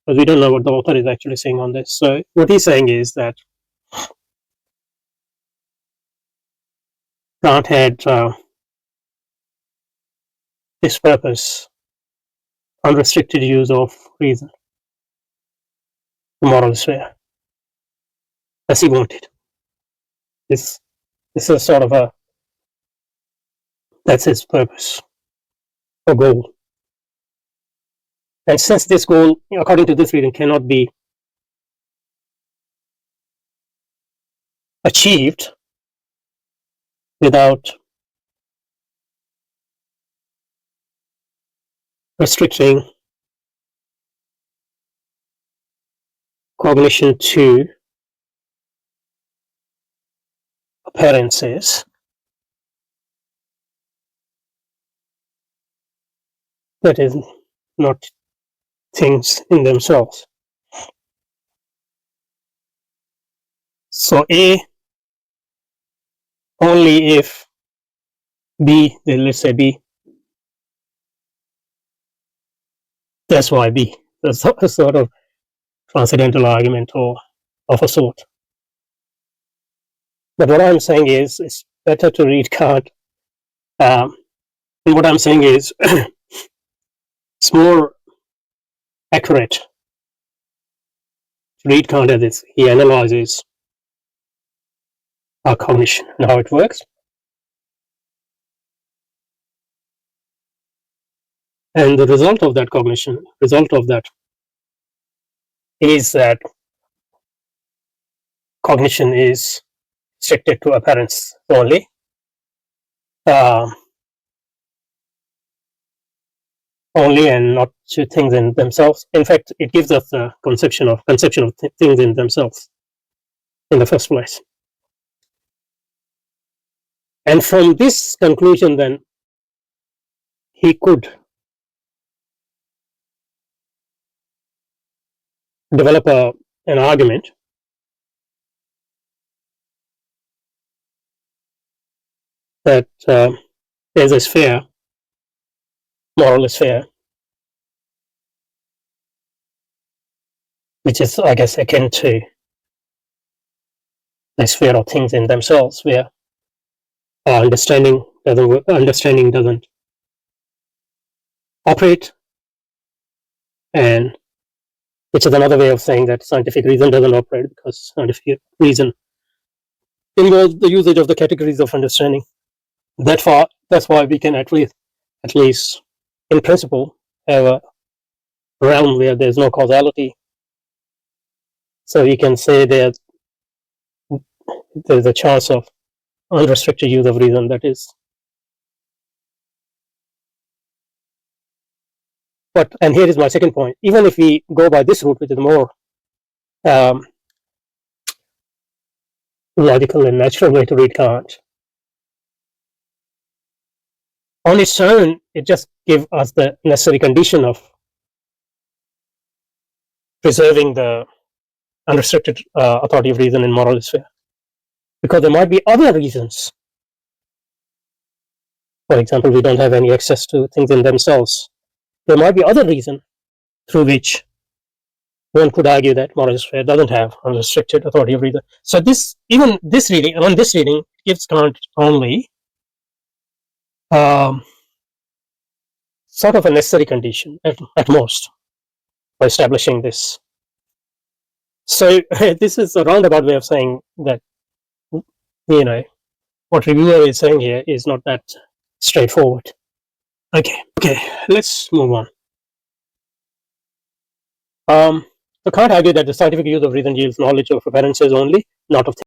because we don't know what the author is actually saying on this. So what he's saying is that Kant had this purpose, unrestricted use of reason, the moral sphere, as he wanted. This is sort of that's his purpose or goal. And since this goal, according to this reading, cannot be achieved without restricting cognition to appearances, that is, not things in themselves. So A, only if B, then let's say B, that's why B. That's a sort of transcendental argument or of a sort. But what I'm saying is, it's better to read Kant. And what I'm saying is, it's more accurate to read Kant as this. He analyzes our cognition and how it works. And the result of that cognition, is that cognition is restricted to appearance only. Only and not to things in themselves. In fact, it gives us the conception of things in themselves in the first place. And from this conclusion, then, he could develop an argument that there's a sphere, moral sphere, which is, I guess, akin to the sphere of things in themselves, where understanding doesn't operate, and which is another way of saying that scientific reason doesn't operate, because scientific reason involves the usage of the categories of understanding. That's why we can at least in principle have a realm where there's no causality. So we can say that there's a chance of unrestricted use of reason, that is. And here is my second point. Even if we go by this route, which is more logical and natural way to read Kant, on its own, it just gives us the necessary condition of preserving the unrestricted authority of reason in moral sphere. Because there might be other reasons. For example, we don't have any access to things in themselves. There might be other reason through which one could argue that moral sphere doesn't have unrestricted authority of reason. So this reading gives Kant only sort of a necessary condition at most for establishing this. So this is a roundabout way of saying that, what reviewer is saying here is not that straightforward. Okay, let's move on. So Kant argued that the scientific use of reason yields knowledge of appearances only, not of things.